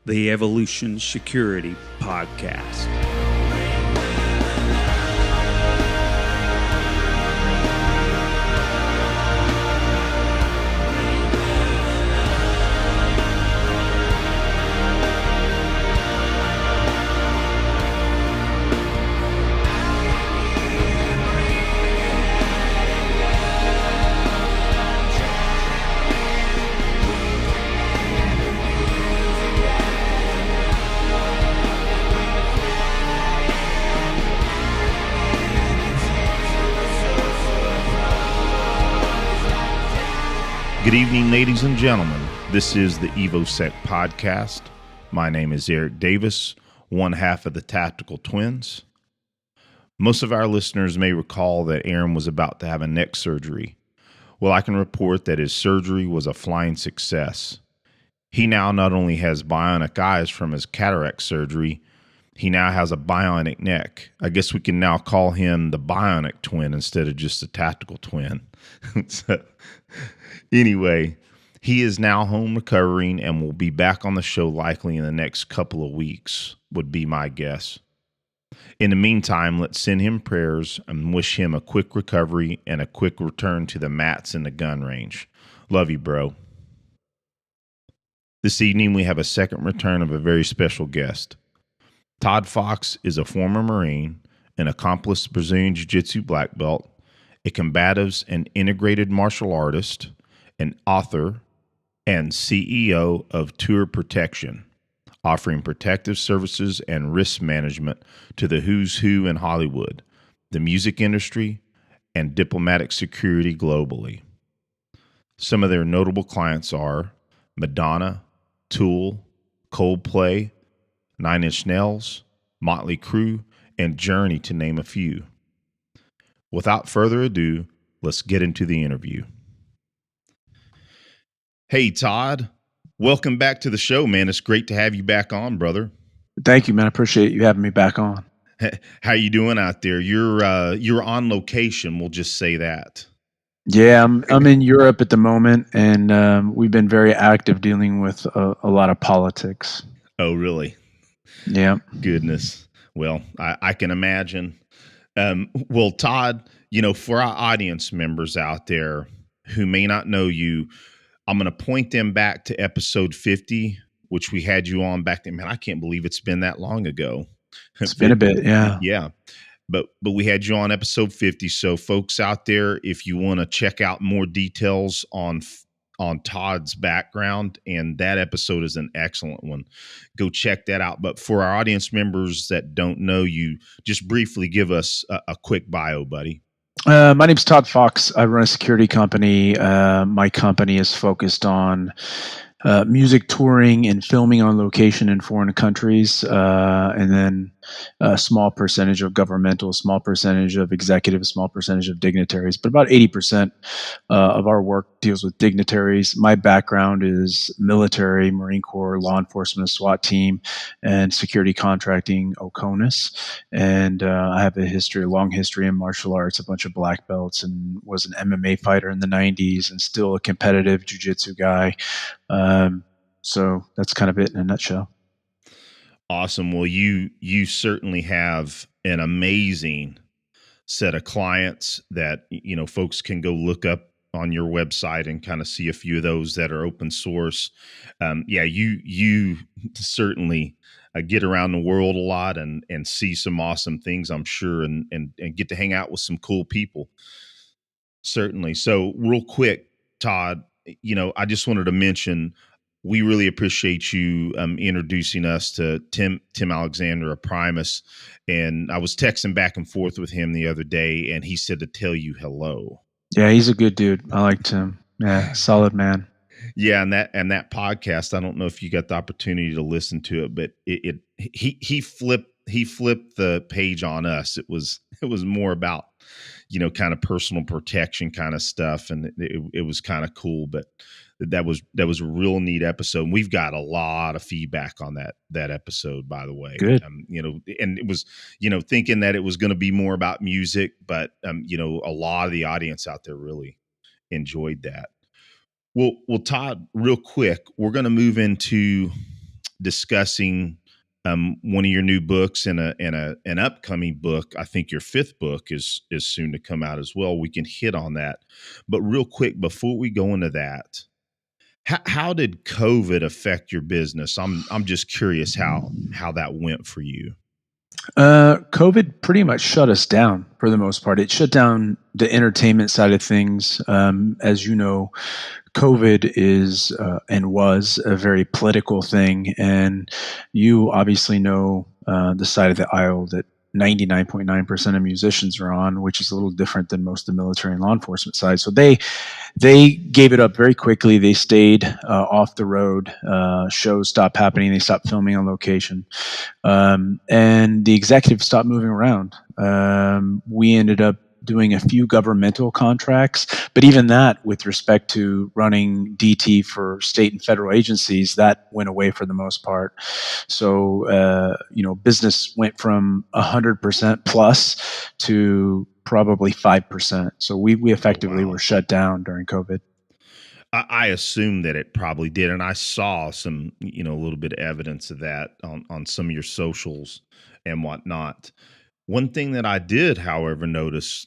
the Evolution Security Podcast. Good evening, ladies and gentlemen. This is the EvoSec podcast. My name is Eric Davis, one half of the Tactical Twins. Most of our listeners may recall that Aaron was about to have a neck surgery. Well, I can report that his surgery was a flying success. He now not only has bionic eyes from his cataract surgery, he now has a bionic neck. I guess we can now call him the bionic twin instead of just a tactical twin. Anyway, he is now home recovering and will be back on the show likely in the next couple of weeks, would be my guess. In the meantime, let's send him prayers and wish him a quick recovery and a quick return to the mats and the gun range. Love you, bro. This evening, we have a second return of a very special guest. Todd Fox is a former Marine, an accomplished Brazilian JIuJitsu black belt, a combatives and integrated martial artist, an author, and CEO of Tour Protection, offering protective services and risk management to the who's who in Hollywood, the music industry, and diplomatic security globally. Some of their notable clients are Madonna, Tool, ColdPlay, 9 Inch Nails, Motley Crew, and Journey, to name a few. Without further ado, let's get into the interview. Hey, Todd, welcome back to the show, man. It's great to have you back on, brother. Thank you, man. I appreciate you having me back on. How you doing out there? You're on location. We'll just say that. Yeah, I'm in Europe at the moment, and we've been very active dealing with a lot of politics. Oh, really? Yeah. Goodness. Well, I can imagine. Well, Todd, for our audience members out there who may not know you, I'm going to point them back to episode 50, which we had you on back then. Man, I can't believe it's been that long ago. It's been a bit, yeah. Yeah. But we had you on episode 50. So folks out there, if you want to check out more details on Todd's background, and that episode is an excellent one, go check that out. But for our audience members that don't know you, just briefly give us a quick bio, buddy. My name's Todd Fox. I run a security company. My company is focused on music touring and filming on location in foreign countries, and then a small percentage of governmental, small percentage of executive, small percentage of dignitaries. But about 80% of our work deals with dignitaries. My background is military, Marine Corps, law enforcement, SWAT team, and security contracting, OCONUS. And I have a long history in martial arts, a bunch of black belts, and was an MMA fighter in the 90s and still a competitive jiu-jitsu guy. So that's kind of it in a nutshell. Awesome. Well, you certainly have an amazing set of clients that, folks can go look up on your website and kind of see a few of those that are open source. You certainly get around the world a lot and see some awesome things, I'm sure, and get to hang out with some cool people. Certainly. So real quick, Todd, I just wanted to mention, we really appreciate you introducing us to Tim Alexander of Primus. And I was texting back and forth with him the other day, and he said to tell you hello. Yeah, he's a good dude. I liked him. Yeah, solid man. Yeah, and that podcast, I don't know if you got the opportunity to listen to it, but he flipped the page on us. It was more about, kind of personal protection kind of stuff, and it was kind of cool. But that was a real neat episode. And we've got a lot of feedback on that episode, by the way. Good. And it was, thinking that it was going to be more about music, but a lot of the audience out there really enjoyed that. Well, Todd, real quick, we're going to move into discussing one of your new books and an upcoming book. I think your fifth book is soon to come out as well. We can hit on that, but real quick before we go into that, how did COVID affect your business? I'm just curious how that went for you. COVID pretty much shut us down for the most part. It shut down the entertainment side of things. As you know, COVID is and was a very political thing, and you obviously know the side of the aisle that 99.9% of musicians are on, which is a little different than most of the military and law enforcement side. So they gave it up very quickly. They stayed off the road. Shows stopped happening. They stopped filming on location, and the executives stopped moving around. We ended up doing a few governmental contracts, but even that, with respect to running DT for state and federal agencies, that went away for the most part. So, business went from 100% plus to probably 5%. So we effectively were shut down during COVID. I assume that it probably did, and I saw some, a little bit of evidence of that on some of your socials and whatnot. One thing that I did, however, notice,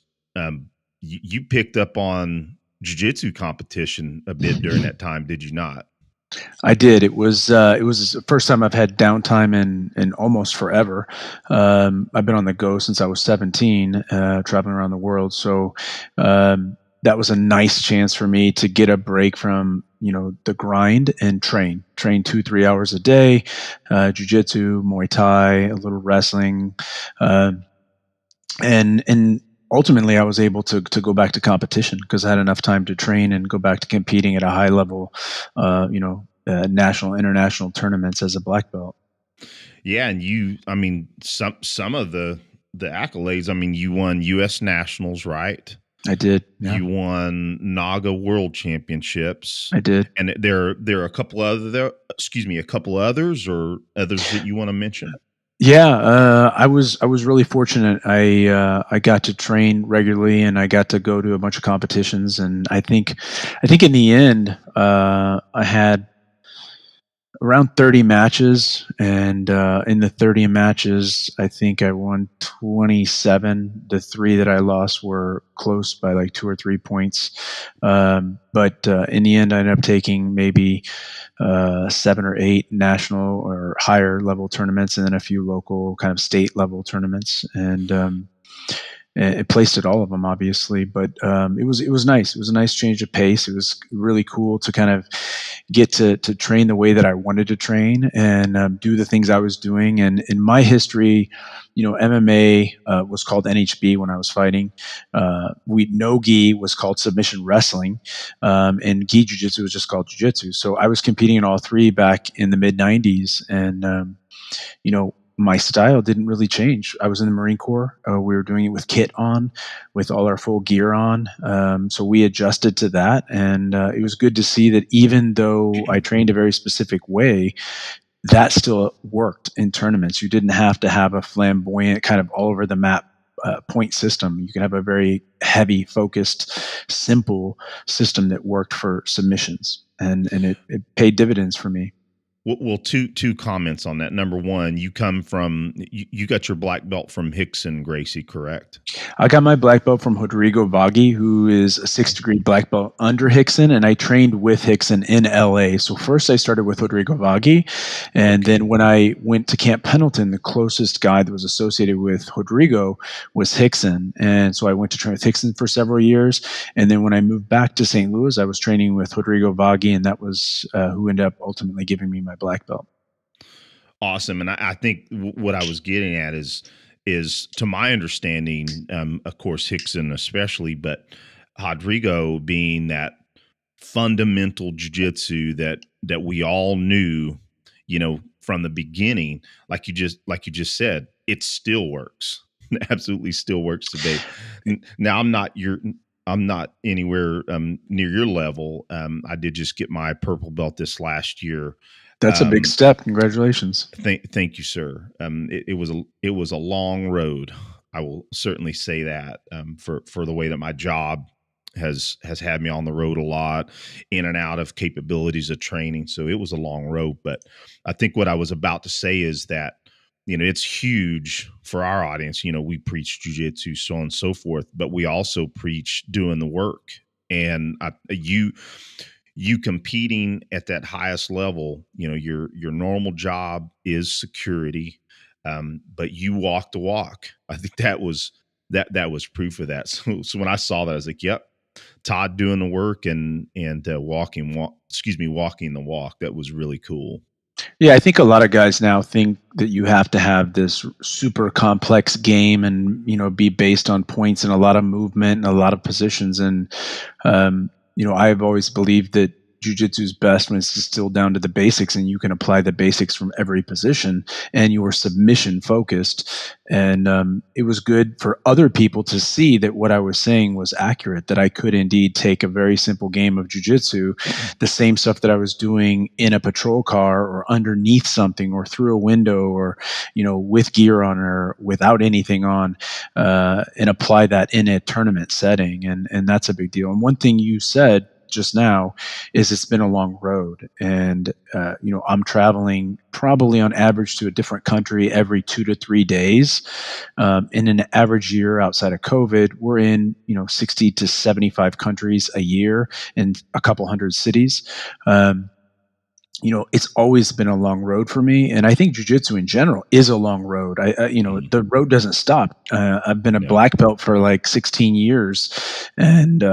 you picked up on jiu-jitsu competition a bit during that time, did you not? I did. It was the first time I've had downtime in almost forever. I've been on the go since I was 17, traveling around the world. So that was a nice chance for me to get a break from the grind and train 2-3 hours a day, jiu-jitsu, Muay Thai, a little wrestling, and ultimately I was able to go back to competition because I had enough time to train and go back to competing at a high level, national, international tournaments as a black belt. Yeah. And some of the accolades, you won US nationals, right? I did. Yeah. You won NAGA World Championships. I did. And there are a couple others or others that you want to mention? Yeah, I was really fortunate. I got to train regularly, and I got to go to a bunch of competitions. And I think in the end, I had around 30 matches, and in the 30 matches, I think I won 27. The 3 that I lost were close by like 2 or 3 points. But in the end, I ended up taking maybe 7 or 8 national or higher level tournaments, and then a few local kind of state level tournaments, and it placed at all of them, obviously. But it was nice. It was a nice change of pace. It was really cool to kind of get to train the way that I wanted to train and do the things I was doing. And in my history, MMA was called NHB when I was fighting. No gi was called submission wrestling, and gi jiu-jitsu was just called jiu-jitsu. So I was competing in all 3 back in the mid 90s, and my style didn't really change. I was in the Marine Corps. We were doing it with kit on, with all our full gear on. So we adjusted to that. And it was good to see that even though I trained a very specific way, that still worked in tournaments. You didn't have to have a flamboyant kind of all over the map point system. You can have a very heavy, focused, simple system that worked for submissions. And it paid dividends for me. Well, two comments on that. Number one, you got your black belt from Rickson Gracie, correct? I got my black belt from Rodrigo Vaghi, who is a 6th degree black belt under Rickson, and I trained with Rickson in LA. So first I started with Rodrigo Vaghi, and then when I went to Camp Pendleton, the closest guy that was associated with Rodrigo was Rickson. And so I went to train with Rickson for several years. And then when I moved back to St. Louis, I was training with Rodrigo Vaghi, and that was who ended up ultimately giving me my black belt. Awesome. And I think what I was getting at is to my understanding, of course, Rickson especially, but Rodrigo being that fundamental jiu-jitsu that we all knew, from the beginning, like you just said, it still works. It absolutely still works today. Now I'm not anywhere near your level. I did just get my purple belt this last year. That's a big step. Congratulations. Thank you, sir. It was a long road. I will certainly say that for the way that my job has had me on the road a lot, in and out of capabilities of training. So it was a long road. But I think what I was about to say is that, it's huge for our audience. We preach jujitsu, so on and so forth, but we also preach doing the work. And you competing at that highest level, your normal job is security, but you walk the walk. I think that was proof of that. So when I saw that, I was like, "Yep, Todd doing the work and walking the walk." That was really cool. Yeah, I think a lot of guys now think that you have to have this super complex game and, be based on points and a lot of movement and a lot of positions. And, I've always believed that jiu-jitsu is best when it's distilled down to the basics and you can apply the basics from every position and you're submission focused. And it was good for other people to see that what I was saying was accurate, that I could indeed take a very simple game of jiu-jitsu, the same stuff that I was doing in a patrol car or underneath something or through a window or, with gear on or without anything on, and apply that in a tournament setting. And that's a big deal. And one thing you said just now is it's been a long road, and I'm traveling probably on average to a different country every 2 to 3 days. In an average year outside of COVID, we're in 60 to 75 countries a year in a couple hundred cities. It's always been a long road for me. And I think jiu-jitsu in general is a long road. The road doesn't stop. I've been a black belt for like 16 years and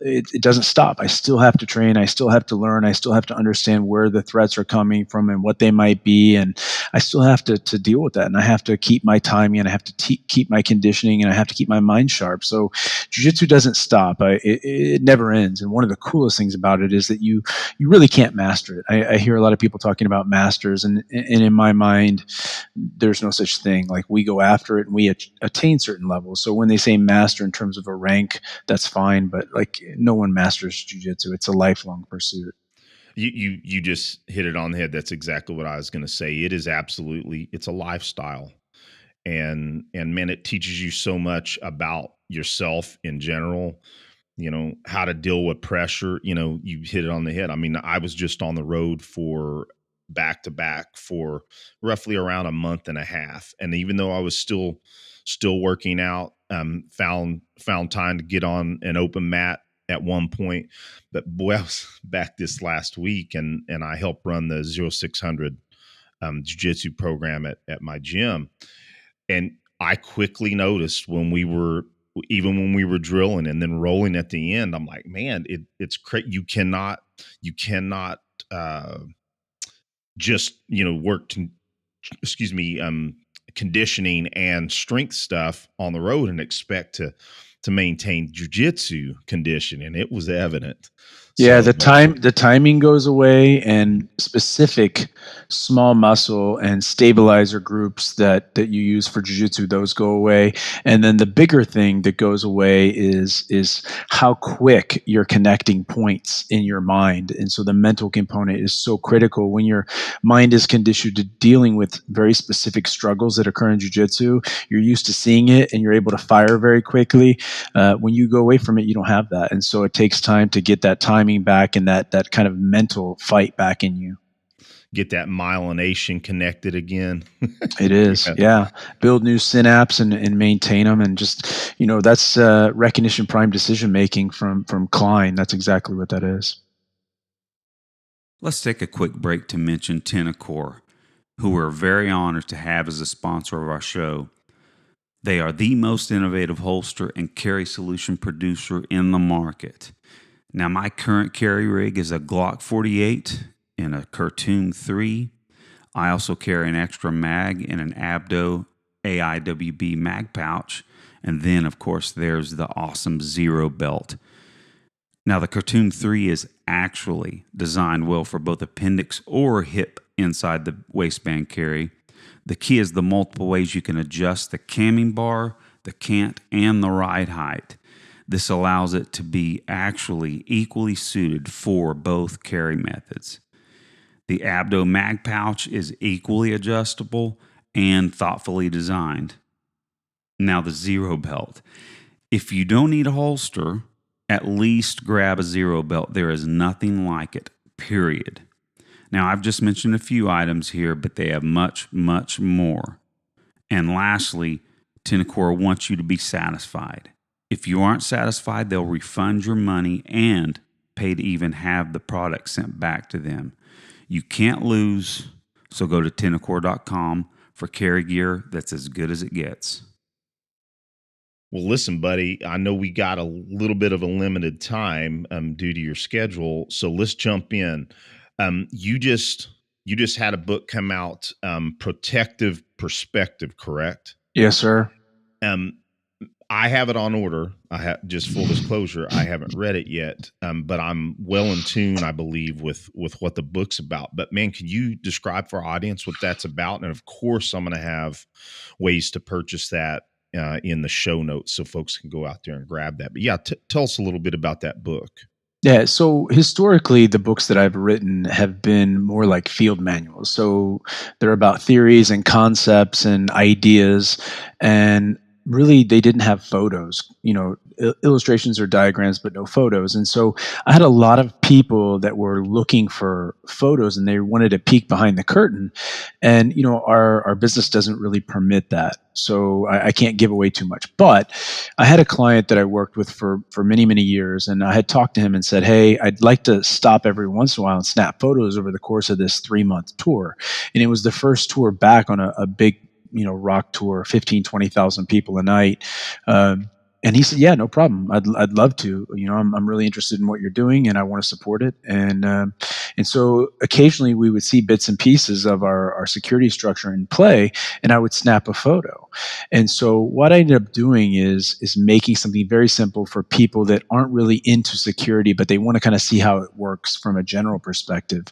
it doesn't stop. I still have to train. I still have to learn. I still have to understand where the threats are coming from and what they might be. And I still have to deal with that. And I have to keep my timing and I have to keep my conditioning and I have to keep my mind sharp. So jiu-jitsu doesn't stop. It never ends. And one of the coolest things about it is that you really can't master it. I hear a lot of people talking about masters, and in my mind, there's no such thing. Like, we go after it and we attain certain levels. So when they say master in terms of a rank, that's fine. But like, no one masters jiu-jitsu. It's a lifelong pursuit. You just hit it on the head. That's exactly what I was going to say. It's a lifestyle, and man, it teaches you so much about yourself in general. How to deal with pressure. You hit it on the head. I mean, I was just on the road for back to back for roughly around a month and a half. And even though I was still working out, found time to get on an open mat at one point. But boy, I was back this last week and I helped run the 0600 jiu-jitsu program at my gym. And I quickly noticed when we were drilling and then rolling at the end, I'm like, man, it's crazy. You cannot just, work conditioning and strength stuff on the road and expect to maintain jiu-jitsu condition. And it was evident. Yeah, the timing goes away, and specific small muscle and stabilizer groups that you use for jiu-jitsu, those go away. And then the bigger thing that goes away is how quick you're connecting points in your mind. And so the mental component is so critical. When your mind is conditioned to dealing with very specific struggles that occur in jiu-jitsu, you're used to seeing it and you're able to fire very quickly. When you go away from it, you don't have that. And so it takes time to get that timing back and that kind of mental fight back in you. Get that myelination connected again. It is. Yeah. Build new synapses and maintain them. And just, that's recognition prime decision making from Klein. That's exactly what that is. Let's take a quick break to mention Tenacor, who we're very honored to have as a sponsor of our show. They are the most innovative holster and carry solution producer in the market. Now, my current carry rig is a Glock 48 and a Khartoum 3. I also carry an extra mag and an Abdo AIWB mag pouch. And then, of course, there's the awesome Zero belt. Now, the Khartoum 3 is actually designed well for both appendix or hip inside the waistband carry. The key is the multiple ways you can adjust the camming bar, the cant, and the ride height. This allows it to be actually equally suited for both carry methods. The Abdo mag pouch is equally adjustable and thoughtfully designed. Now, the Zero belt. If you don't need a holster, at least grab a Zero belt. There is nothing like it, period. Now, I've just mentioned a few items here, but they have much, much more. And lastly, Tenacor wants you to be satisfied. If you aren't satisfied, they'll refund your money and pay to even have the product sent back to them. You can't lose, so go to Tenacor.com for carry gear that's as good as it gets. Well, listen, buddy, I know we got a little bit of a limited time due to your schedule, so let's jump in. You just had a book come out, Protective Perspective, correct? Yes, sir. I have it on order. I have, just full disclosure, I haven't read it yet, but I'm well in tune, I believe, with what the book's about. But man, can you describe for our audience what that's about? And of course, I'm going to have ways to purchase that in the show notes so folks can go out there and grab that. But yeah, tell us a little bit about that book. Yeah, so historically, the books that I've written have been more like field manuals. So they're about theories and concepts and ideas, and really they didn't have photos, illustrations or diagrams, but no photos. And so I had a lot of people that were looking for photos and they wanted to peek behind the curtain. And, our business doesn't really permit that. So I can't give away too much. But I had a client that I worked with for many, many years. And I had talked to him and said, hey, I'd like to stop every once in a while and snap photos over the course of this 3-month tour. And it was the first tour back on a big, rock tour, 15, 20,000 people a night. And he said, yeah, no problem. I'd love to. I'm really interested in what you're doing and I want to support it. And so occasionally we would see bits and pieces of our security structure in play and I would snap a photo. And so what I ended up doing is making something very simple for people that aren't really into security, but they want to kind of see how it works from a general perspective.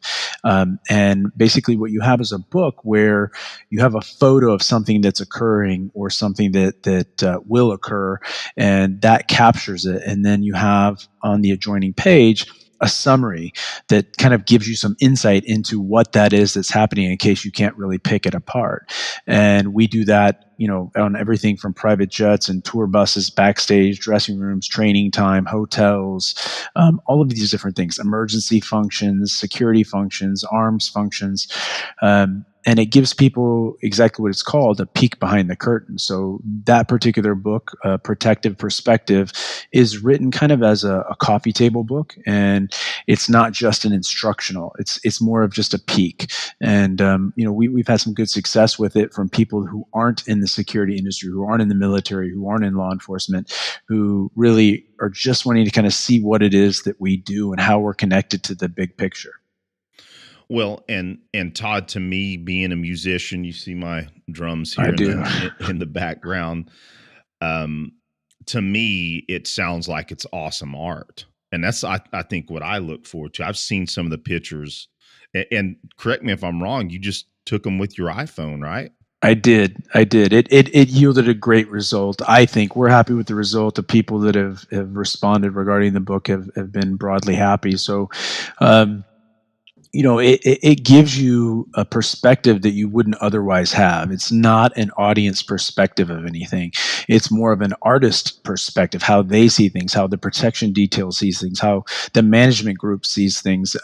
And basically what you have is a book where you have a photo of something that's occurring or something that will occur, and that captures it. And then you have on the adjoining page a summary that kind of gives you some insight into what that is that's happening in case you can't really pick it apart. And we do that, on everything from private jets and tour buses, backstage, dressing rooms, training time, hotels, all of these different things, emergency functions, security functions, arms functions. And it gives people exactly what it's called, a peek behind the curtain. So that particular book, Protective Perspective, is written kind of as a coffee table book. And it's not just an instructional. It's more of just a peek. And, we've had some good success with it from people who aren't in the security industry, who aren't in the military, who aren't in law enforcement, who really are just wanting to kind of see what it is that we do and how we're connected to the big picture. Well, and Todd, to me, being a musician, you see my drums here in the background. To me, it sounds like it's awesome art. And that's, I think, what I look forward to. I've seen some of the pictures, and correct me if I'm wrong, you just took them with your iPhone, right? I did. It yielded a great result. I think we're happy with the result. The people that have responded regarding the book have been broadly happy. So, it gives you a perspective that you wouldn't otherwise have. It's not an audience perspective of anything. It's more of an artist perspective, how they see things, how the protection detail sees things, how the management group sees things.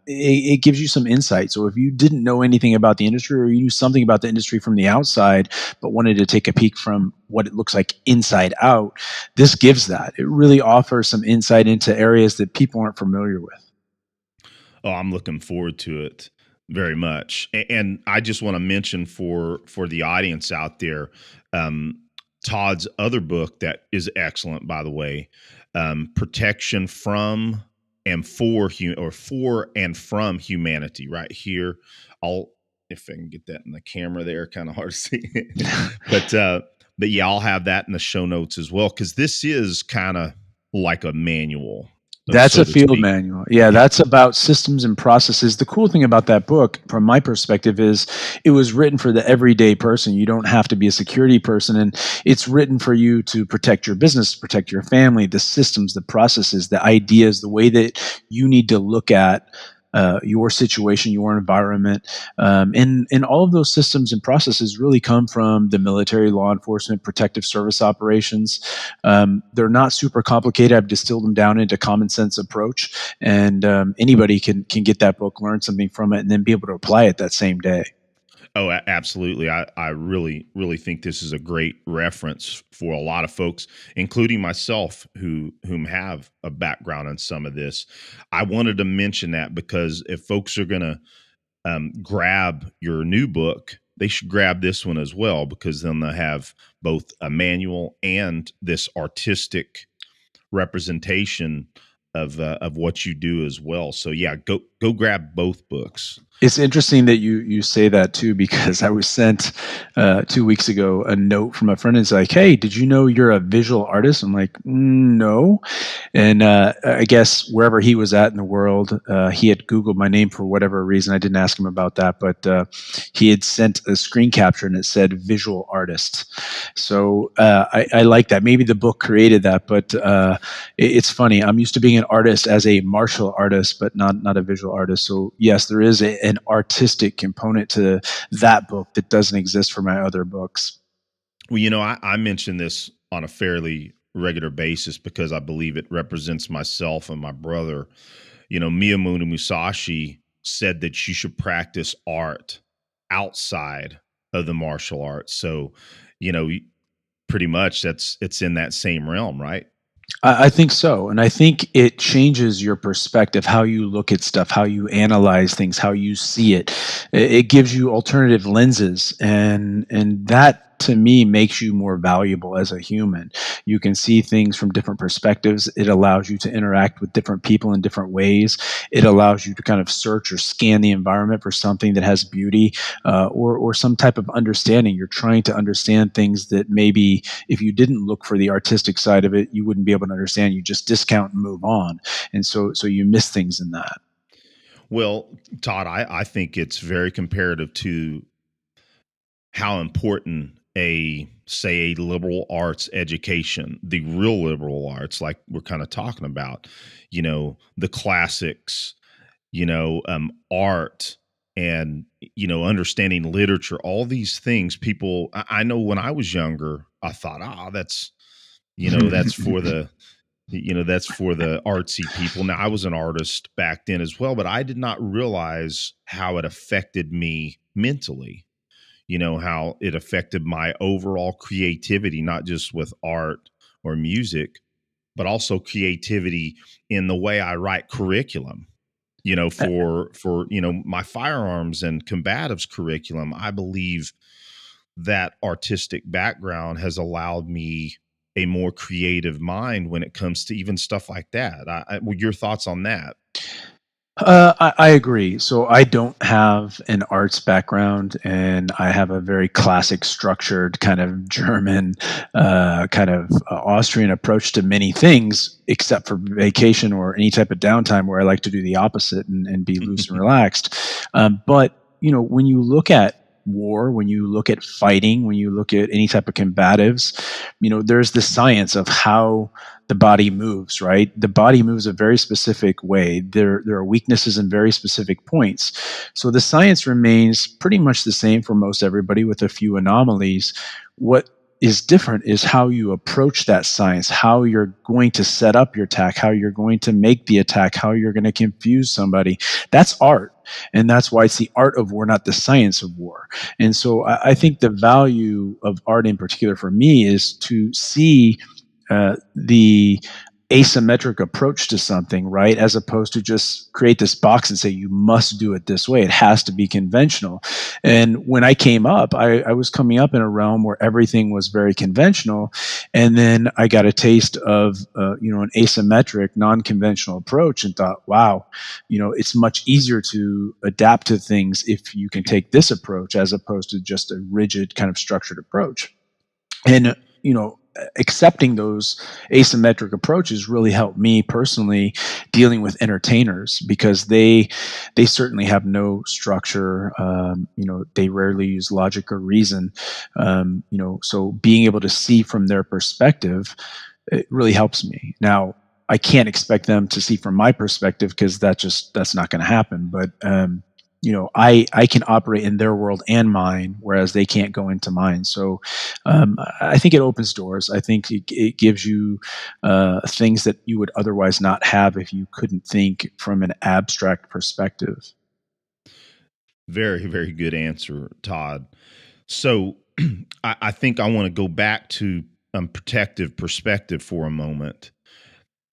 It gives you some insight. So if you didn't know anything about the industry, or you knew something about the industry from the outside, but wanted to take a peek from what it looks like inside out, this gives that. It really offers some insight into areas that people aren't familiar with. Oh, I'm looking forward to it very much. And I just want to mention for the audience out there, Todd's other book that is excellent, by the way, Protection from and for and from Humanity, right here. If I can get that in the camera there, kind of hard to see. But yeah, I'll have that in the show notes as well, because this is kind of like a manual. That's a field manual. Yeah, that's about systems and processes. The cool thing about that book, from my perspective, is it was written for the everyday person. You don't have to be a security person, and it's written for you to protect your business, to protect your family, the systems, the processes, the ideas, the way that you need to look at your situation, your environment, and all of those systems and processes really come from the military, law enforcement, protective service operations. They're not super complicated. I've distilled them down into common sense approach, and anybody can get that book, learn something from it, and then be able to apply it that same day. Oh, absolutely. I really, really think this is a great reference for a lot of folks, including myself, whom have a background in some of this. I wanted to mention that because if folks are going to grab your new book, they should grab this one as well, because then they'll have both a manual and this artistic representation of what you do as well. So yeah, go grab both books. It's interesting that you say that too, because I was sent 2 weeks ago a note from a friend. It's like, hey, did you know you're a visual artist? I'm like, no. And I guess wherever he was at in the world, he had Googled my name for whatever reason. I didn't ask him about that, but he had sent a screen capture and it said visual artist. So I like that. Maybe the book created that, but it's funny. I'm used to being an artist as a martial artist, but not a visual artist. So yes, there is an artistic component to that book that doesn't exist for my other books. Well, I mention this on a fairly regular basis because I believe it represents myself and my brother. Miyamoto Musashi said that you should practice art outside of the martial arts. So, pretty much it's in that same realm, right? I think so. And I think it changes your perspective, how you look at stuff, how you analyze things, how you see it. It gives you alternative lenses. And that to me makes you more valuable as a human. You can see things from different perspectives. It allows you to interact with different people in different ways. It allows you to kind of search or scan the environment for something that has beauty or some type of understanding. You're trying to understand things that maybe if you didn't look for the artistic side of it, you wouldn't be able to understand. You just discount and move on. And so you miss things in that. Well, Todd, I think it's very comparative to how important a liberal arts education, the real liberal arts, like we're kind of talking about, the classics, art and, understanding literature, all these things people, I know when I was younger, I thought, that's for the, that's for the artsy people. Now I was an artist back then as well, but I did not realize how it affected me mentally. How it affected my overall creativity, not just with art or music, but also creativity in the way I write curriculum, for my firearms and combatives curriculum. I believe that artistic background has allowed me a more creative mind when it comes to even stuff like that. Your thoughts on that? I agree. So I don't have an arts background, and I have a very classic, structured kind of German, Austrian approach to many things, except for vacation or any type of downtime, where I like to do the opposite and be loose and relaxed. But when you look at war, when you look at fighting, when you look at any type of combatives, there's the science of how the body moves, right? The body moves a very specific way. There are weaknesses in very specific points. So the science remains pretty much the same for most everybody with a few anomalies. What is different is how you approach that science, how you're going to set up your attack, how you're going to make the attack, how you're going to confuse somebody. That's art. And that's why it's the art of war, not the science of war. And so I think the value of art in particular for me is to see the asymmetric approach to something, right? As opposed to just create this box and say, you must do it this way. It has to be conventional. And when I came up, I was coming up in a realm where everything was very conventional. And then I got a taste of, an asymmetric, non-conventional approach and thought, wow, it's much easier to adapt to things if you can take this approach as opposed to just a rigid kind of structured approach. And, accepting those asymmetric approaches really helped me personally dealing with entertainers, because they certainly have no structure. They rarely use logic or reason. So being able to see from their perspective, it really helps me. Now, I can't expect them to see from my perspective, because that's not going to happen. But I can operate in their world and mine, whereas they can't go into mine. So I think it opens doors. I think it gives you things that you would otherwise not have if you couldn't think from an abstract perspective. Very, very good answer, Todd. So I think I want to go back to protective perspective for a moment.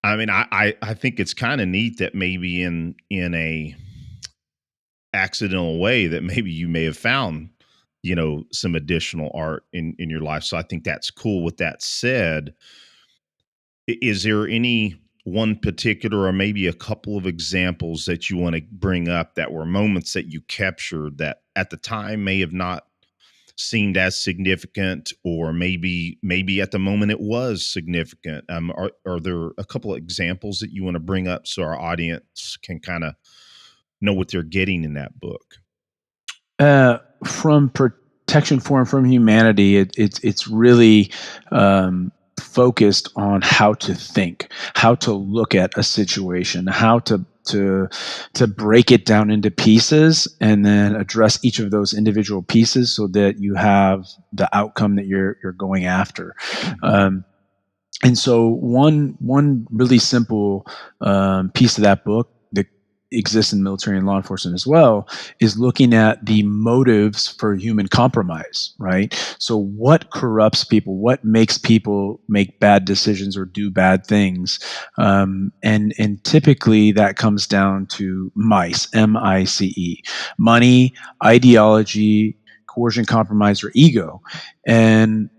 I mean, I think it's kind of neat that maybe in a accidental way that maybe you may have found, some additional art in your life. So I think that's cool. With that said, is there any one particular or maybe a couple of examples that you want to bring up that were moments that you captured that at the time may have not seemed as significant, or maybe at the moment it was significant? Are there a couple of examples that you want to bring up so our audience can kind of know what they're getting in that book? From Protection Forum from Humanity, it's really focused on how to think, how to look at a situation, how to break it down into pieces, and then address each of those individual pieces so that you have the outcome that you're going after. And so one really simple piece of that book that exists in military and law enforcement as well is looking at the motives for human compromise, right? So what corrupts people? What makes people make bad decisions or do bad things? And typically that comes down to MICE, M-I-C-E, money, ideology, coercion, compromise, or ego. And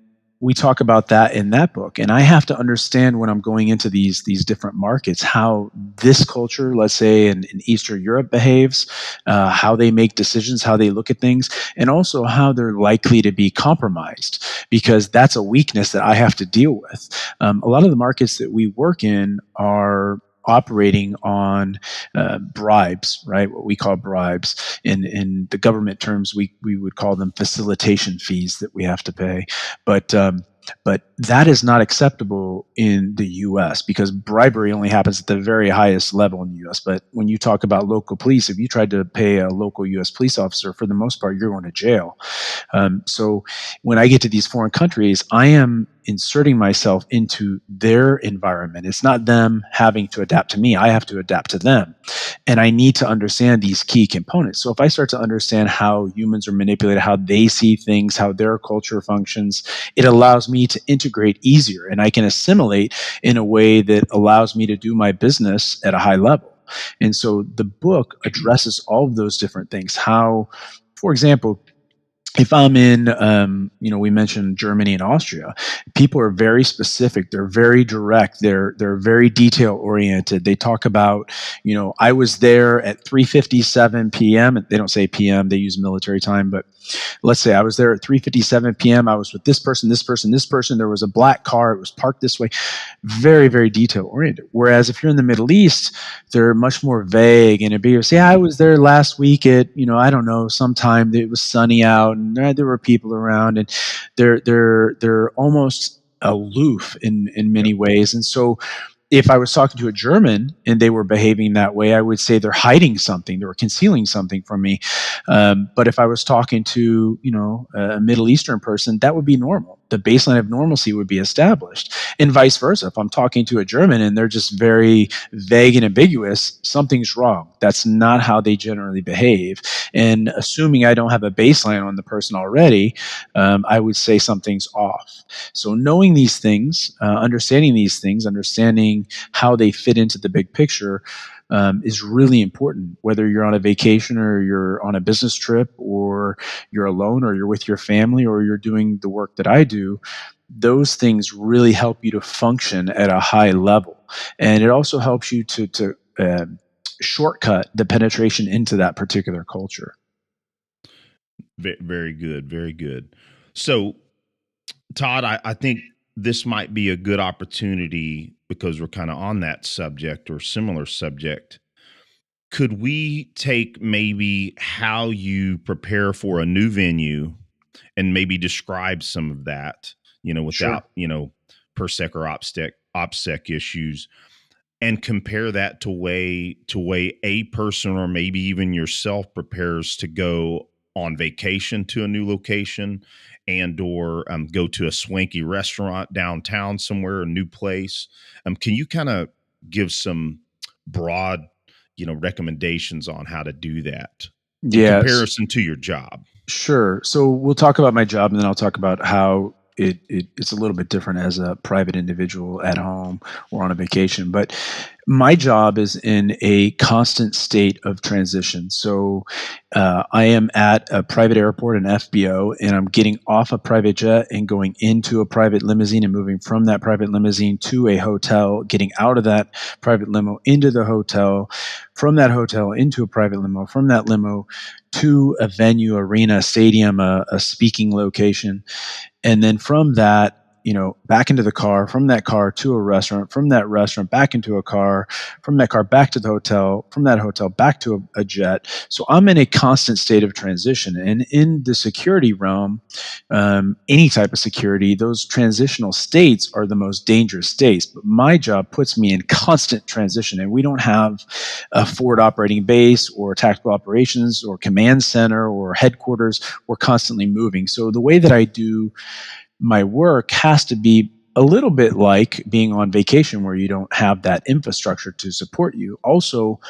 we talk about that in that book. And I have to understand when I'm going into these different markets, how this culture, let's say in Eastern Europe, behaves, how they make decisions, how they look at things, and also how they're likely to be compromised, because that's a weakness that I have to deal with. A lot of the markets that we work in are operating on bribes, right? What we call bribes. In the government terms, we would call them facilitation fees that we have to pay. But that is not acceptable in the U.S. because bribery only happens at the very highest level in the U.S. But when you talk about local police, if you tried to pay a local U.S. police officer, for the most part, you're going to jail. So when I get to these foreign countries, I am inserting myself into their environment. It's not them having to adapt to me. I have to adapt to them. And I need to understand these key components. So if I start to understand how humans are manipulated, how they see things, how their culture functions, it allows me to integrate easier, and I can assimilate in a way that allows me to do my business at a high level. And so the book addresses all of those different things. How, for example, if I'm in, we mentioned Germany and Austria, people are very specific. They're very direct. They're very detail oriented. They talk about, I was there at 3:57 p.m. They don't say p.m. They use military time, but let's say I was there at 3:57 p.m. I was with this person, this person, this person. There was a black car. It was parked this way. Very, very detail oriented. Whereas if you're in the Middle East, they're much more vague and ambiguous. Yeah, I was there last week at, I don't know, sometime it was sunny out and there were people around, and they're almost aloof in many ways. And so if I was talking to a German and they were behaving that way, I would say they're hiding something, they were concealing something from me. But if I was talking to, a Middle Eastern person, that would be normal. The baseline of normalcy would be established, and vice versa. If I'm talking to a German and they're just very vague and ambiguous, something's wrong. That's not how they generally behave. And assuming I don't have a baseline on the person already, I would say something's off. So knowing these things, understanding how they fit into the big picture is really important, whether you're on a vacation or you're on a business trip or you're alone or you're with your family or you're doing the work that I do. Those things really help you to function at a high level. And it also helps you to shortcut the penetration into that particular culture. Very good. Very good. So, Todd, I think this might be a good opportunity because we're kind of on that subject or similar subject. Could we take maybe how you prepare for a new venue and maybe describe some of that, without, Sure. PERSEC or OPSEC issues? and compare that to way a person or maybe even yourself prepares to go on vacation to a new location and or go to a swanky restaurant downtown somewhere, a new place. Can you kind of give some broad, recommendations on how to do that in Yes. comparison to your job? Sure. So we'll talk about my job, and then I'll talk about how it's a little bit different as a private individual at home or on a vacation. But my job is in a constant state of transition. So I am at a private airport, an FBO, and I'm getting off a private jet and going into a private limousine and moving from that private limousine to a hotel, getting out of that private limo into the hotel, from that hotel into a private limo, from that limo to a venue, arena, stadium, a speaking location. And then from that, back into the car, from that car to a restaurant, from that restaurant back into a car, from that car back to the hotel, from that hotel back to a jet. So I'm in a constant state of transition. And in the security realm, any type of security, those transitional states are the most dangerous states. But my job puts me in constant transition. And we don't have a forward operating base or tactical operations or command center or headquarters. We're constantly moving. So the way that I do my work has to be a little bit like being on vacation where you don't have that infrastructure to support you. Also,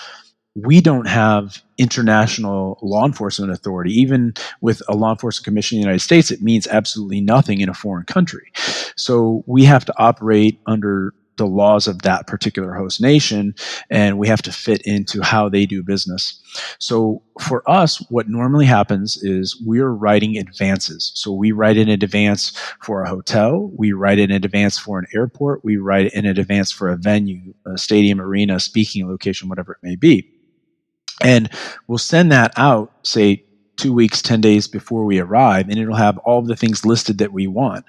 we don't have international law enforcement authority. Even with a law enforcement commission in the United States, it means absolutely nothing in a foreign country. So we have to operate under the laws of that particular host nation, and we have to fit into how they do business. So for us, what normally happens is we're writing advances. So we write in advance for a hotel, we write in advance for an airport, we write in advance for a venue, a stadium, arena, speaking location, whatever it may be. And we'll send that out, say, 2 weeks, 10 days before we arrive, and it'll have all of the things listed that we want.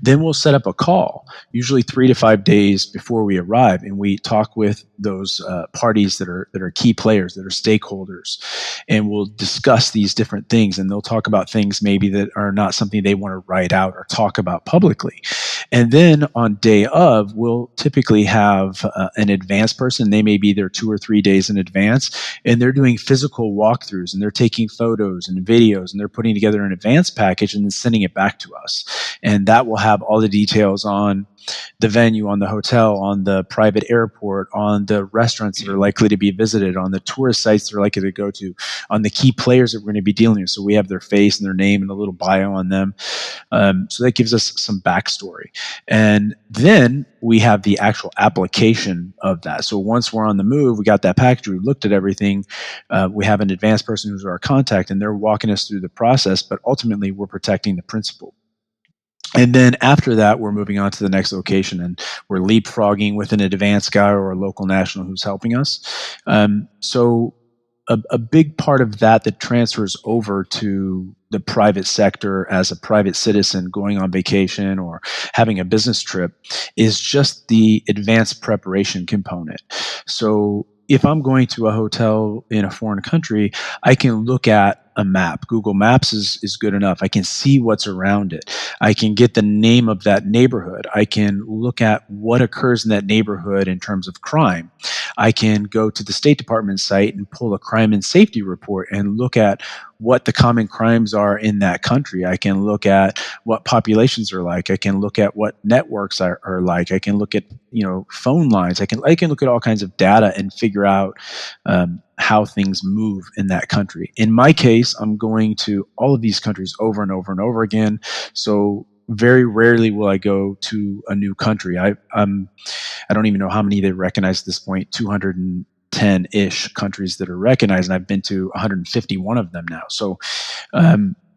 Then we'll set up a call, usually 3 to 5 days before we arrive, and we talk with those parties that are key players, that are stakeholders, and we'll discuss these different things. And they'll talk about things maybe that are not something they want to write out or talk about publicly. And then on day of, we'll typically have an advance person. They may be there 2 or 3 days in advance, and they're doing physical walkthroughs, and they're taking photos and videos, and they're putting together an advance package and then sending it back to us. And that will have all the details on the venue, on the hotel, on the private airport, on the restaurants that are likely to be visited, on the tourist sites they're likely to go to, on the key players that we're going to be dealing with. So we have their face and their name and a little bio on them. So that gives us some backstory. And then we have the actual application of that. So once we're on the move, we got that package, we've looked at everything, we have an advanced person who's our contact, and they're walking us through the process, but ultimately we're protecting the principal. And then after that, we're moving on to the next location, and we're leapfrogging with an advanced guy or a local national who's helping us. So a big part of that transfers over to the private sector as a private citizen going on vacation or having a business trip is just the advanced preparation component. So if I'm going to a hotel in a foreign country, I can look at a map. Google Maps is good enough. I can see what's around it. I can get the name of that neighborhood. I can look at what occurs in that neighborhood in terms of crime. I can go to the State Department site and pull a crime and safety report and look at what the common crimes are in that country. I can look at what populations are like. I can look at what networks are like. I can look at phone lines. I can look at all kinds of data and figure out how things move in that country. In my case, I'm going to all of these countries over and over and over again. So very rarely will I go to a new country. I don't even know how many they recognize at this point. 210-ish countries that are recognized, and I've been to 151 of them now. So,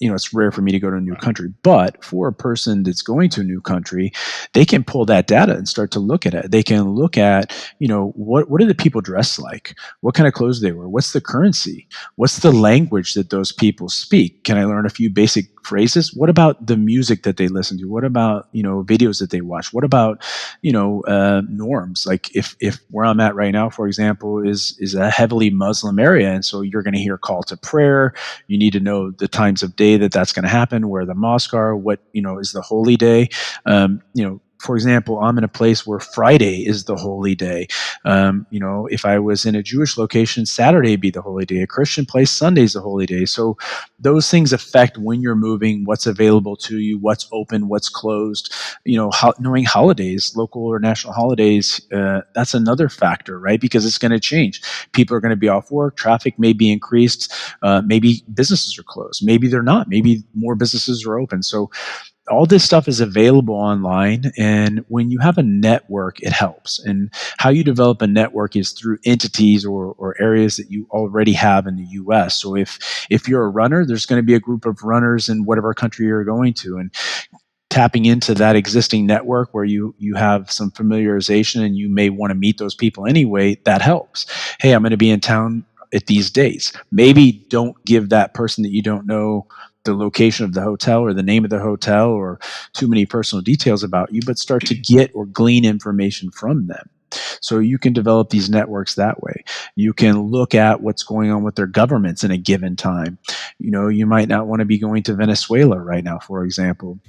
it's rare for me to go to a new country. But for a person that's going to a new country, they can pull that data and start to look at it. They can look at, what are the people dressed like? What kind of clothes they wear? What's the currency? What's the language that those people speak? Can I learn a few basic phrases? What about the music that they listen to? What about, videos that they watch? What about, norms? Like if where I'm at right now, for example, is a heavily Muslim area. And so you're going to hear call to prayer. You need to know the times of day that's going to happen, where the mosques are, what, is the holy day. for example, I'm in a place where Friday is the holy day. If I was in a Jewish location, Saturday would be the holy day. A Christian place, Sunday's the holy day. So those things affect when you're moving, what's available to you, what's open, what's closed. Knowing holidays, local or national holidays, that's another factor, right? Because it's going to change. People are going to be off work. Traffic may be increased. Maybe businesses are closed. Maybe they're not. Maybe more businesses are open. So all this stuff is available online, and when you have a network, it helps. And how you develop a network is through entities or areas that you already have in the US. So if you're a runner, there's going to be a group of runners in whatever country you're going to, and tapping into that existing network where you have some familiarization and you may want to meet those people anyway, that helps. Hey, I'm going to be in town at these dates. Maybe don't give that person that you don't know the location of the hotel or the name of the hotel or too many personal details about you, but start to get or glean information from them. So you can develop these networks that way. You can look at what's going on with their governments in a given time. You might not want to be going to Venezuela right now, for example.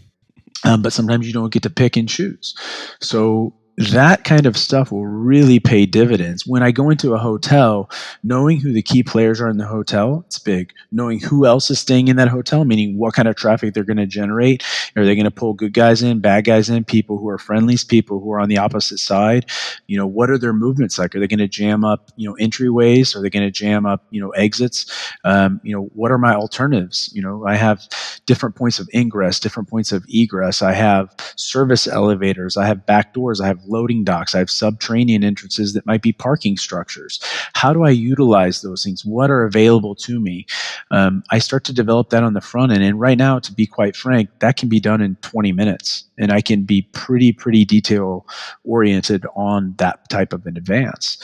But sometimes you don't get to pick and choose. So that kind of stuff will really pay dividends. When I go into a hotel, knowing who the key players are in the hotel, it's big. Knowing who else is staying in that hotel, meaning what kind of traffic they're going to generate. Are they going to pull good guys in, bad guys in, people who are friendlies, people who are on the opposite side? What are their movements like? Are they going to jam up, entryways? Are they going to jam up, exits? What are my alternatives? I have different points of ingress, different points of egress. I have service elevators. I have back doors. I have loading docks. I have subterranean entrances that might be parking structures. How do I utilize those things? What are available to me? I start to develop that on the front end. And right now, to be quite frank, that can be done in 20 minutes. And I can be pretty detail oriented on that type of an advance.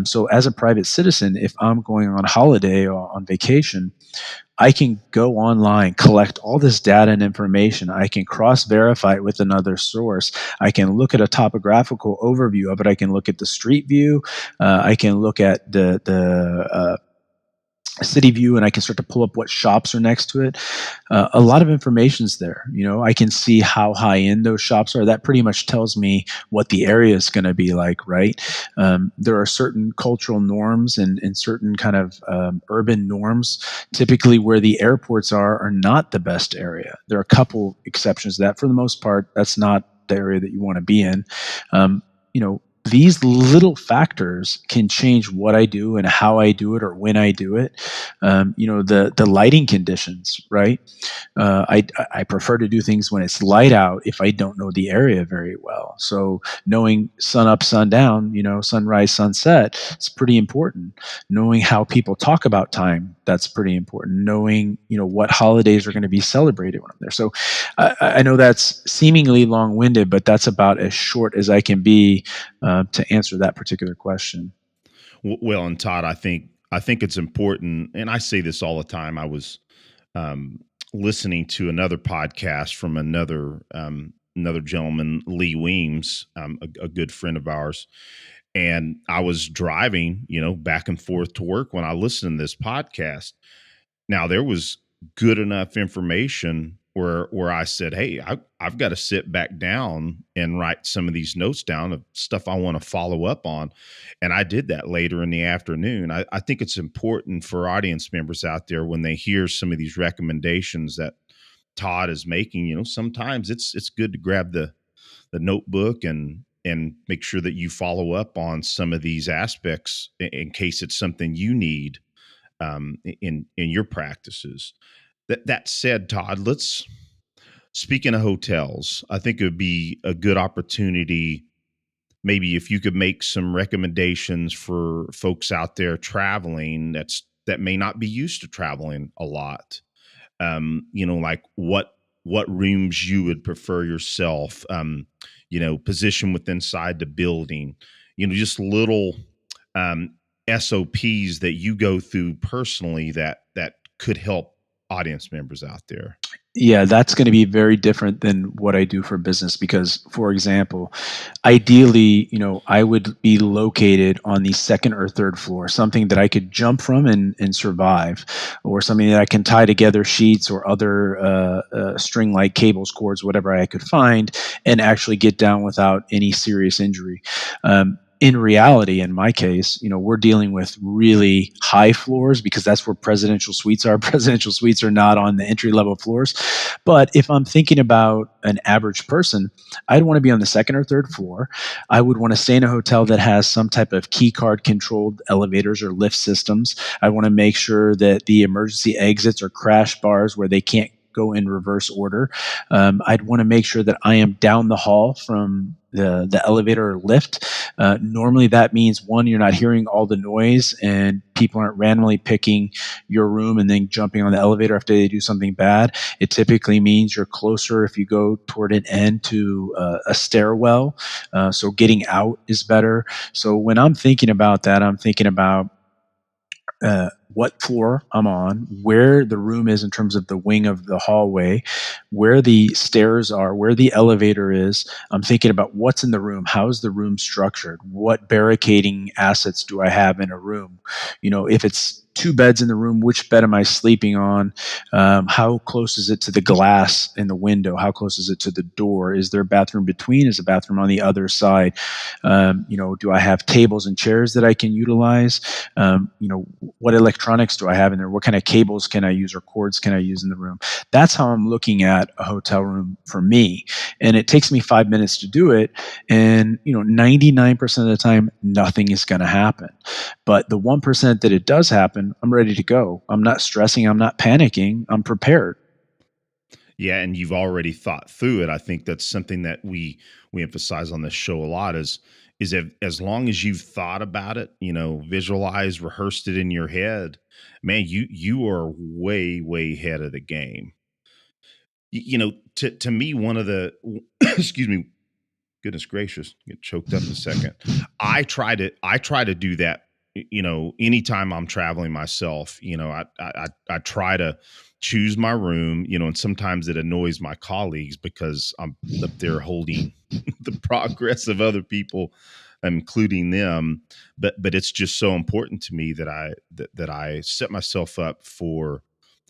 So as a private citizen, if I'm going on holiday or on vacation, I can go online, collect all this data and information. I can cross-verify it with another source. I can look at a topographical overview of it. I can look at the street view. I can look at the city view, and I can start to pull up what shops are next to it. A lot of information's there. I can see how high end those shops are. That pretty much tells me what the area is going to be like, right? There are certain cultural norms and certain kind of urban norms, typically where the airports are not the best area. There are a couple exceptions to that. For the most part, that's not the area that you want to be in. These little factors can change what I do and how I do it or when I do it. The lighting conditions, right? I prefer to do things when it's light out if I don't know the area very well. So knowing sun up, sun down, sunrise, sunset, it's pretty important. Knowing how people talk about time, that's pretty important. Knowing, what holidays are going to be celebrated when I'm there. So I know that's seemingly long-winded, but that's about as short as I can be to answer that particular question. Well, and Todd, I think it's important, and I say this all the time. I was listening to another podcast from another gentleman, Lee Weems, a good friend of ours, and I was driving, back and forth to work when I listened to this podcast. Now, there was good enough information where I said, hey, I've got to sit back down and write some of these notes down of stuff I want to follow up on. And I did that later in the afternoon. I think it's important for audience members out there when they hear some of these recommendations that Todd is making, sometimes it's good to grab the notebook and make sure that you follow up on some of these aspects in case it's something you need in your practices. That said, Todd, speaking of hotels, I think it would be a good opportunity, maybe if you could make some recommendations for folks out there traveling that may not be used to traveling a lot. Like what rooms you would prefer yourself, position with inside the building, just little SOPs that you go through personally that could help audience members out there? Yeah, that's going to be very different than what I do for business because, for example, ideally, I would be located on the second or third floor, something that I could jump from and survive, or something that I can tie together sheets or other string-like cables, cords, whatever I could find, and actually get down without any serious injury. In reality, in my case, we're dealing with really high floors because that's where presidential suites are. Presidential suites are not on the entry level floors. But if I'm thinking about an average person, I'd want to be on the second or third floor. I would want to stay in a hotel that has some type of key card controlled elevators or lift systems. I want to make sure that the emergency exits are crash bars where they can't go in reverse order. I'd want to make sure that I am down the hall from the elevator or lift. Normally that means, one, you're not hearing all the noise and people aren't randomly picking your room and then jumping on the elevator after they do something bad. It typically means you're closer if you go toward an end to a stairwell. So getting out is better. So when I'm thinking about that, I'm thinking about what floor I'm on, where the room is in terms of the wing of the hallway, where the stairs are, where the elevator is. I'm thinking about what's in the room. How is the room structured? What barricading assets do I have in a room? If it's two beds in the room, which bed am I sleeping on? How close is it to the glass in the window? How close is it to the door? Is there a bathroom between? Is a bathroom on the other side? Do I have tables and chairs that I can utilize? What electronics do I have in there? What kind of cables can I use or cords can I use in the room? That's how I'm looking at a hotel room for me. And it takes me 5 minutes to do it. And, 99% of the time, nothing is going to happen. But the 1% that it does happen, I'm ready to go. I'm not stressing. I'm not panicking. I'm prepared. Yeah, and you've already thought through it. I think that's something that we emphasize on this show a lot is that as long as you've thought about it, visualized, rehearsed it in your head, man, you are way ahead of the game. To me, one of the excuse me, goodness gracious, get choked up in a second. I try to do that. Anytime I'm traveling myself, I try to choose my room, and sometimes it annoys my colleagues because I'm up there holding the progress of other people, including them. But it's just so important to me that I set myself up for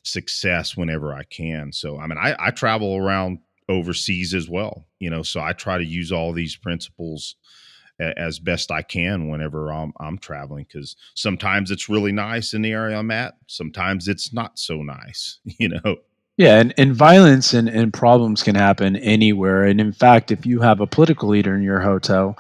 success whenever I can. So, I travel around overseas as well, so I try to use all these principles as best I can whenever I'm traveling, because sometimes it's really nice in the area I'm at. Sometimes it's not so nice, Yeah, and violence and problems can happen anywhere. And in fact, if you have a political leader in your hotel,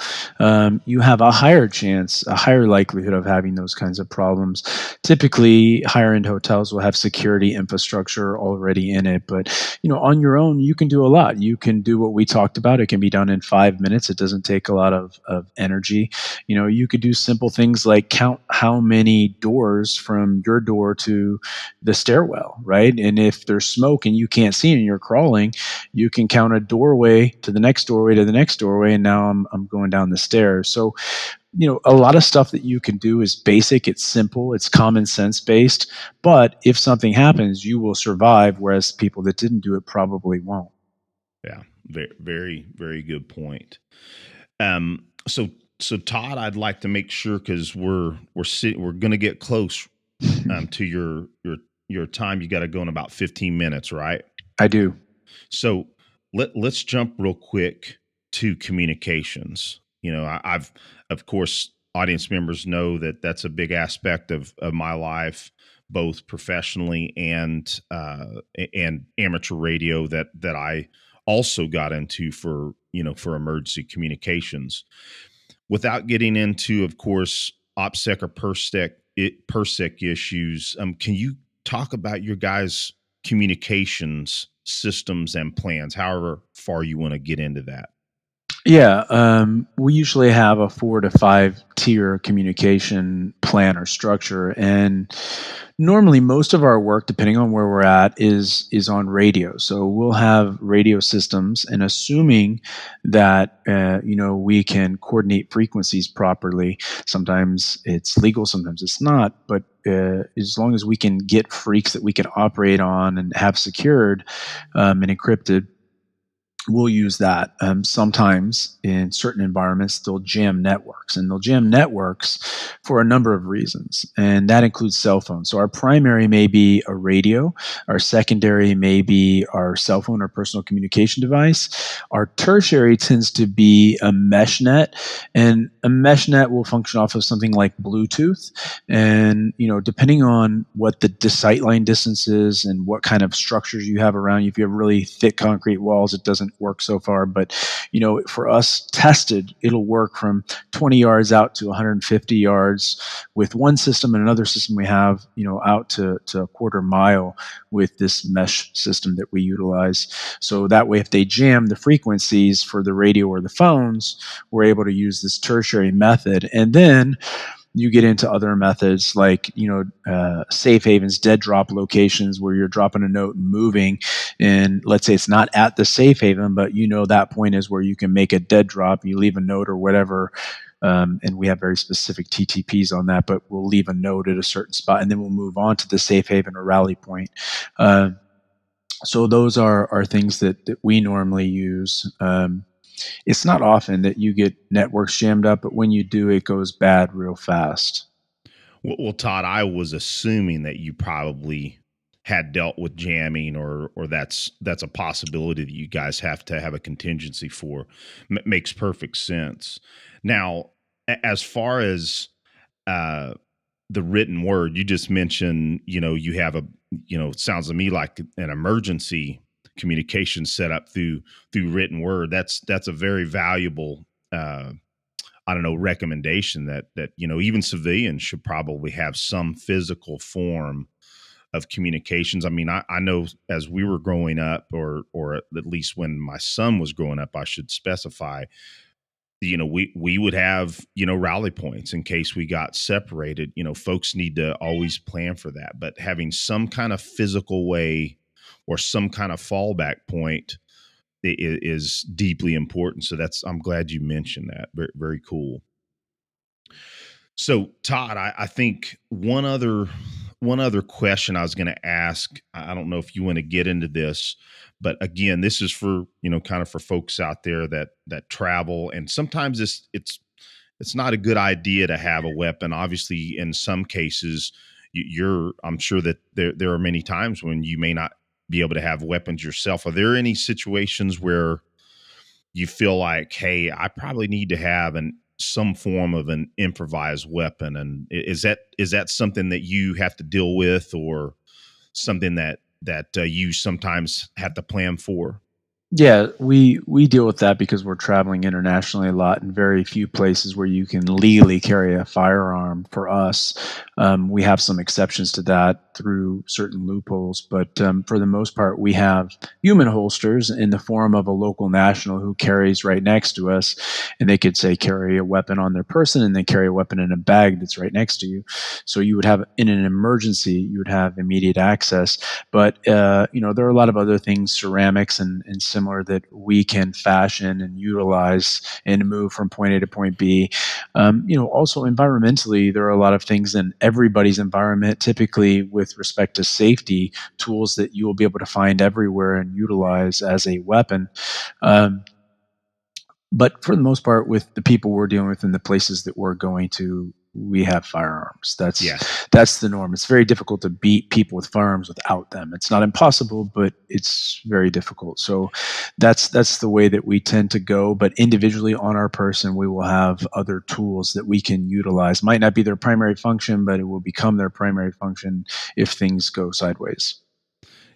you have a higher chance, a higher likelihood of having those kinds of problems. Typically, higher end hotels will have security infrastructure already in it. But, on your own, you can do a lot. You can do what we talked about. It can be done in 5 minutes. It doesn't take a lot of energy. You could do simple things like count how many doors from your door to the stairwell, right? And if there's smoke and you can't see and you're crawling, you can count a doorway to the next doorway to the next doorway, and now I'm going down the stairs. So, a lot of stuff that you can do is basic, it's simple, it's common sense based, but if something happens, you will survive, whereas people that didn't do it probably won't. Yeah, very, very, very good point. So Todd, I'd like to make sure, because we're going to get close to your time. You got to go in about 15 minutes, right? I do. So let's jump real quick to communications. I've, of course, audience members know that that's a big aspect of my life, both professionally and amateur radio that I also got into for emergency communications. Without getting into, of course, OPSEC or PERSEC issues, can you talk about your guys' communications systems and plans, however far you want to get into that? Yeah, we usually have a 4 to 5 tier communication plan or structure, and normally most of our work, depending on where we're at, is on radio. So we'll have radio systems, and assuming that we can coordinate frequencies properly. Sometimes it's legal, sometimes it's not, but as long as we can get freaks that we can operate on and have secured and encrypted, we'll use that. Sometimes in certain environments, they'll jam networks, and they'll jam networks for a number of reasons, and that includes cell phones. So our primary may be a radio, our secondary may be our cell phone or personal communication device. Our tertiary tends to be a mesh net, and a mesh net will function off of something like Bluetooth. And depending on what the sightline distance is and what kind of structures you have around you, if you have really thick concrete walls, it doesn't work so far. But for us tested, it'll work from 20 yards out to 150 yards with one system, and another system we have out to a quarter mile with this mesh system that we utilize. So that way, if they jam the frequencies for the radio or the phones, we're able to use this tertiary method. And then you get into other methods like safe havens, dead drop locations where you're dropping a note and moving, and let's say it's not at the safe haven, but that point is where you can make a dead drop, you leave a note or whatever. And we have very specific TTPs on that, but we'll leave a note at a certain spot, and then we'll move on to the safe haven or rally point. So those are things that we normally use. It's not often that you get networks jammed up, but when you do, it goes bad real fast. Well, Todd, I was assuming that you probably had dealt with jamming, or that's a possibility that you guys have to have a contingency for. Makes perfect sense. Now, as far as the written word, you just mentioned, you have it sounds to me like an emergency communication set up through written word. That's a very valuable recommendation that even civilians should probably have some physical form of communications. I mean, I know as we were growing up, or at least when my son was growing up, I should specify, we would have, rally points in case we got separated. Folks need to always plan for that, but having some kind of physical way or some kind of fallback point is deeply important. So I'm glad you mentioned that. Very, very cool. So Todd, I think one other question I was going to ask, I don't know if you want to get into this, but again, this is for, kind of for folks out there that travel, and sometimes it's not a good idea to have a weapon. Obviously, in some cases, I'm sure that there are many times when you may not be able to have weapons yourself. Are there any situations where you feel like, hey, I probably need to have some form of an improvised weapon? And is that something that you have to deal with, or something that you sometimes have to plan for? Yeah, we deal with that because we're traveling internationally a lot, and very few places where you can legally carry a firearm for us. We have some exceptions to that through certain loopholes, but for the most part, we have human holsters in the form of a local national who carries right next to us, and they could say carry a weapon on their person and then carry a weapon in a bag that's right next to you. So you would have, in an emergency, you would have immediate access. But there are a lot of other things, ceramics and similar, that we can fashion and utilize and move from point A to point B. Also environmentally, there are a lot of things in everybody's environment, typically with respect to safety, tools that you will be able to find everywhere and utilize as a weapon. But for the most part, with the people we're dealing with and the places that we're going to, we have firearms. That's the norm. It's very difficult to beat people with firearms without them. It's not impossible, but it's very difficult. So that's the way that we tend to go. But individually on our person, we will have other tools that we can utilize. Might not be their primary function, but it will become their primary function if things go sideways.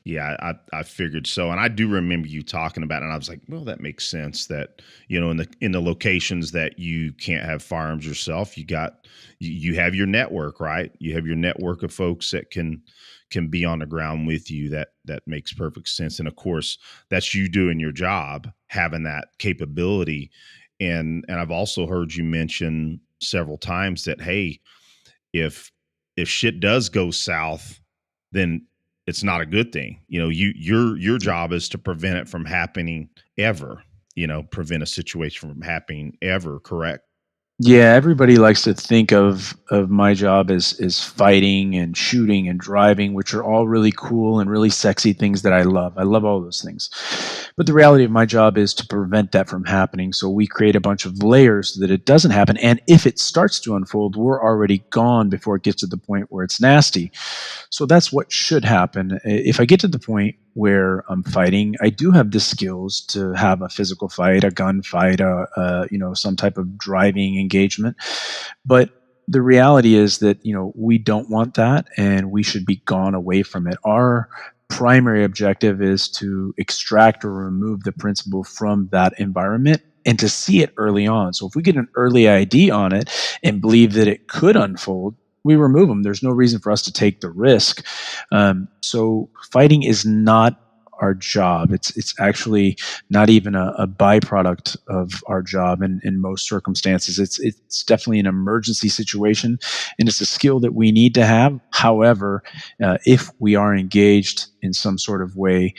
Yeah, I figured so, and I do remember you talking about it, and I was like, well, that makes sense. That in the locations that you can't have firearms yourself, you have your network, right? You have your network of folks that can be on the ground with you. That makes perfect sense, and of course, that's you doing your job, having that capability. and I've also heard you mention several times that, hey, if shit does go south, then it's not a good thing. Your job is to prevent it from happening ever. Prevent a situation from happening ever. Correct? Yeah, everybody likes to think of my job as fighting and shooting and driving, which are all really cool and really sexy things that I love. I love all those things. But the reality of my job is to prevent that from happening. So we create a bunch of layers so that it doesn't happen. And if it starts to unfold, we're already gone before it gets to the point where it's nasty. So that's what should happen. If I get to the point where I'm fighting, I do have the skills to have a physical fight, a gun fight, some type of driving engagement. But the reality is that, we don't want that, and we should be gone away from it. Our primary objective is to extract or remove the principle from that environment and to see it early on. So if we get an early ID on it and believe that it could unfold, we remove them. There's no reason for us to take the risk. So fighting is not our job. It's actually not even a byproduct of our job in most circumstances. It's definitely an emergency situation, and it's a skill that we need to have. However, if we are engaged in some sort of way,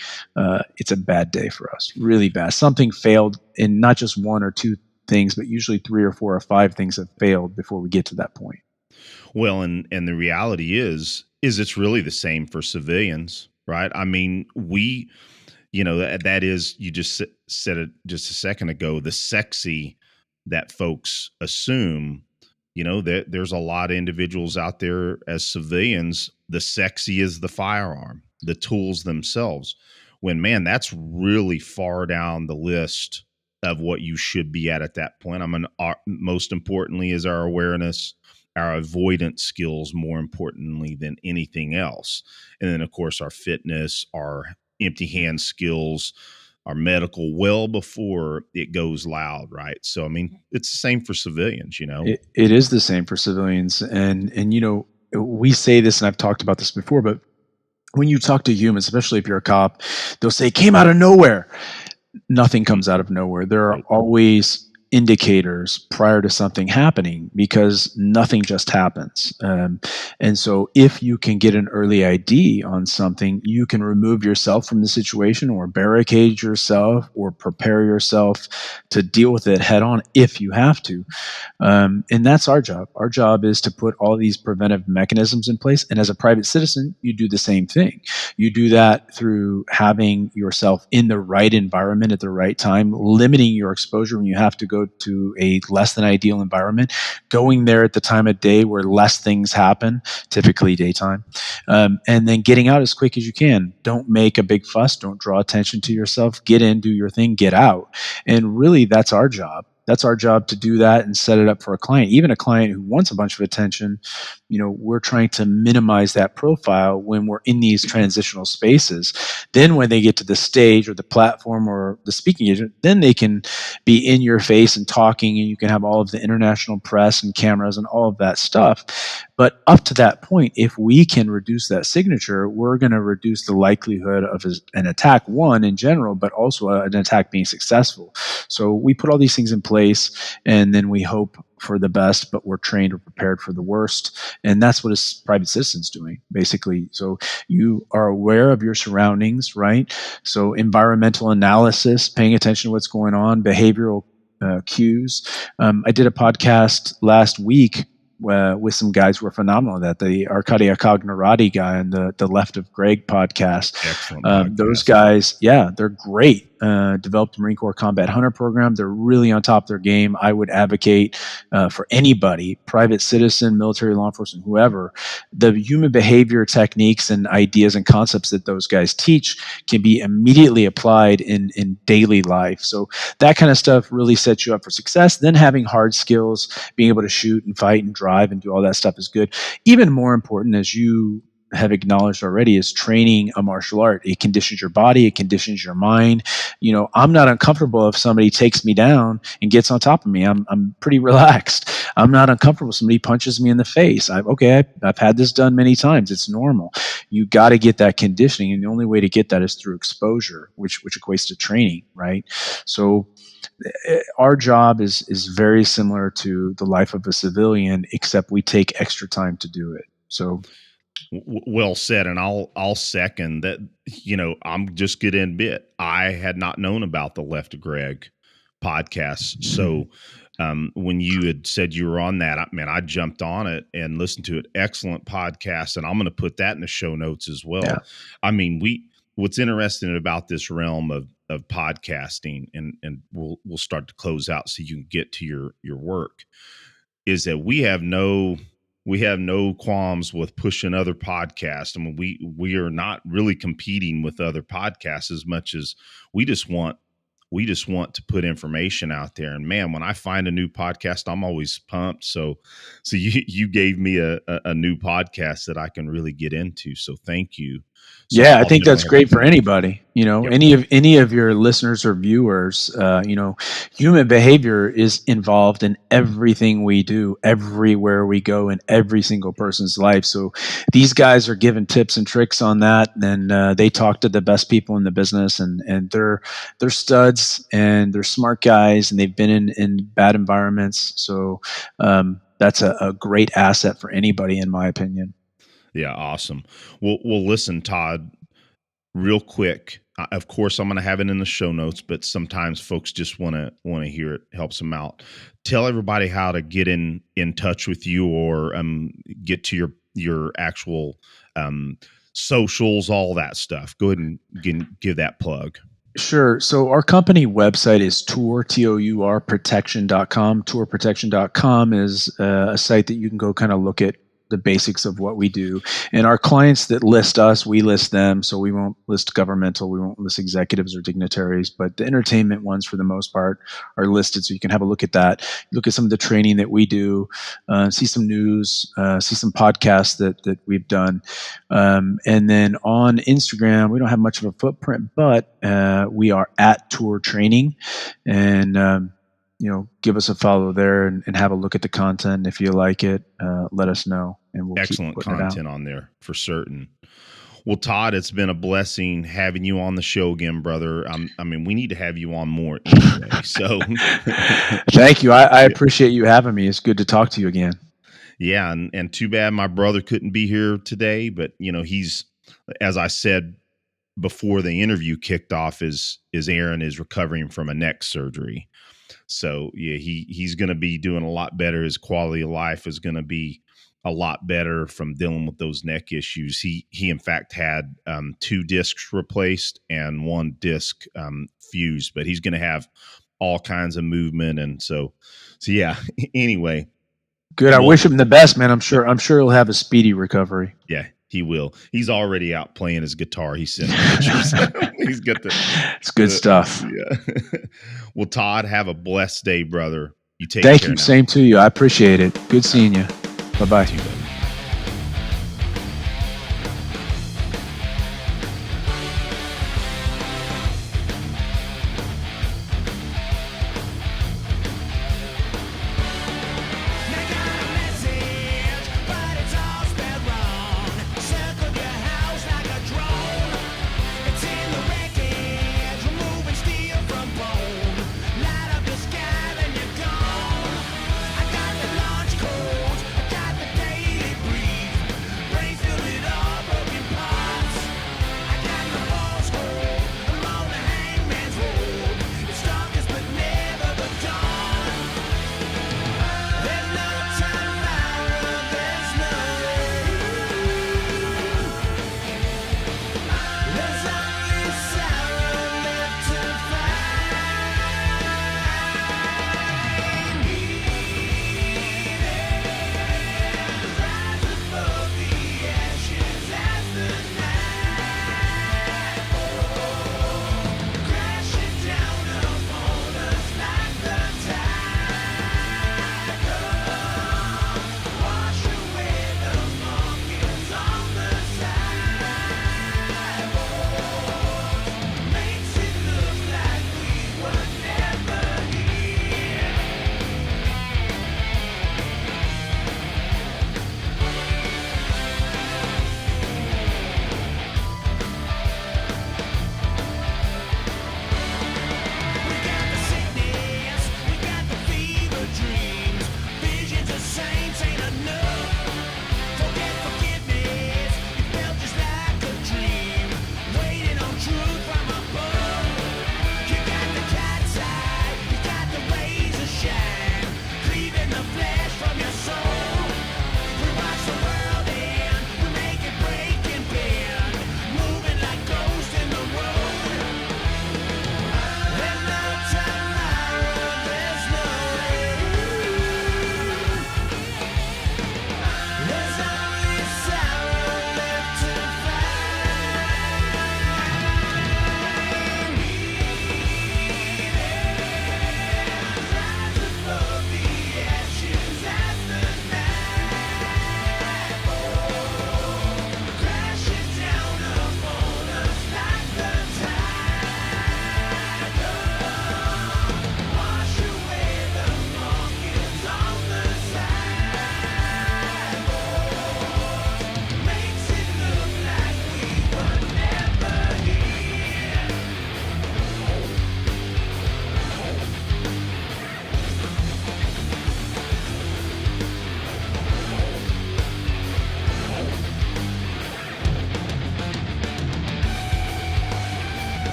it's a bad day for us, really bad. Something failed in not just one or two things, but usually 3 or 4 or 5 things have failed before we get to that point. Well, and the reality is it's really the same for civilians, right? I mean, that is, you just said it just a second ago, the sexy that folks assume, that there's a lot of individuals out there as civilians, the sexy is the firearm, the tools themselves. When, man, that's really far down the list of what you should be at that point. Most importantly is our awareness, our avoidance skills, more importantly than anything else. And then, of course, our fitness, our empty hand skills, our medical, well before it goes loud, right? So, I mean, it's the same for civilians, It is the same for civilians. And we say this, and I've talked about this before, but when you talk to humans, especially if you're a cop, they'll say, it came out of nowhere. Nothing comes out of nowhere. There are always indicators prior to something happening, because nothing just happens. And so if you can get an early ID on something, you can remove yourself from the situation or barricade yourself or prepare yourself to deal with it head on if you have to. And that's our job. Our job is to put all these preventive mechanisms in place. And as a private citizen, you do the same thing. You do that through having yourself in the right environment at the right time, limiting your exposure when you have to go to a less than ideal environment, going there at the time of day where less things happen, typically daytime, and then getting out as quick as you can. Don't make a big fuss. Don't draw attention to yourself. Get in, do your thing, get out. And really, that's our job. That's our job, to do that and set it up for a client. Even a client who wants a bunch of attention, we're trying to minimize that profile when we're in these transitional spaces. Then when they get to the stage or the platform or the speaking agent, then they can be in your face and talking, and you can have all of the international press and cameras and all of that stuff. But up to that point, if we can reduce that signature, we're going to reduce the likelihood of an attack, one, in general, but also an attack being successful. So we put all these things in place, and then we hope for the best, but we're trained or prepared for the worst. And that's what a private citizen's doing, basically. So you are aware of your surroundings, right? So environmental analysis, paying attention to what's going on, behavioral cues. I did a podcast last week with some guys who are phenomenal at that. The Arcadia Cognerati guy and the Left of Greg podcast. Excellent podcast. Those guys, yeah, they're great. Developed the Marine Corps Combat Hunter program. They're really on top of their game. I would advocate for anybody, private citizen, military, law enforcement, whoever, the human behavior techniques and ideas and concepts that those guys teach can be immediately applied in daily life. So that kind of stuff really sets you up for success. Then having hard skills, being able to shoot and fight and drive and do all that stuff is good. Even more important, as you have acknowledged already, is training a martial art. It conditions your body, it conditions your mind. I'm not uncomfortable if somebody takes me down and gets on top of me. I'm pretty relaxed. I'm not uncomfortable if somebody punches me in the face. I've had this done many times. It's normal. You got to get that conditioning, and the only way to get that is through exposure, which equates to training, right? So our job is very similar to the life of a civilian, except we take extra time to do it. So well said, and I'll second that. I'm just getting bit. I had not known about the Left to Greg podcast, so when you had said you were on that, I jumped on it and listened to it. Excellent podcast, and I'm going to put that in the show notes as well. Yeah. I mean, what's interesting about this realm of podcasting, and we'll start to close out so you can get to your work, is that we have no qualms with pushing other podcasts. I mean, we are not really competing with other podcasts as much as we just want to put information out there. And man, when I find a new podcast, I'm always pumped. So you gave me a new podcast that I can really get into. So thank you. So yeah, I think that's great for anybody. Yep. Any of your listeners or viewers. Human behavior is involved in everything we do, everywhere we go, in every single person's life. So these guys are giving tips and tricks on that, and they talk to the best people in the business, and they're studs and they're smart guys, and they've been in bad environments. So that's a great asset for anybody, in my opinion. Yeah, awesome. Well, listen, Todd, real quick. Of course, I'm going to have it in the show notes, but sometimes folks just want to hear it. Helps them out. Tell everybody how to get in touch with you, or get to your actual socials, all that stuff. Go ahead and give that plug. Sure. So our company website is tourprotection.com. Tourprotection.com is a site that you can go kind of look at the basics of what we do. And our clients that list us, we list them. So we won't list governmental, we won't list executives or dignitaries, but the entertainment ones for the most part are listed. So you can have a look at that. Look at some of the training that we do, see some news, see some podcasts that we've done. And then on Instagram, we don't have much of a footprint, but we are at Tour Training, and give us a follow there and have a look at the content. If you like it, let us know, and we'll excellent keep content on there for certain. Well, Todd, it's been a blessing having you on the show again, brother. We need to have you on more anyway. So thank you. I appreciate you having me. It's good to talk to you again. Yeah. And too bad my brother couldn't be here today, but he's, as I said before the interview kicked off, is Aaron is recovering from a neck surgery. So yeah, he's going to be doing a lot better. His quality of life is going to be a lot better from dealing with those neck issues. He in fact had 2 discs replaced and 1 disc fused, but he's going to have all kinds of movement. And so yeah, anyway. Good. I wish him the best, man. I'm sure he'll have a speedy recovery. Yeah, he will. He's already out playing his guitar. He sent pictures. He's got it's good stuff. Yeah. Well, Todd, have a blessed day, brother. You take care. Thank you. Now. Same to you. I appreciate it. Good seeing you. Bye-bye.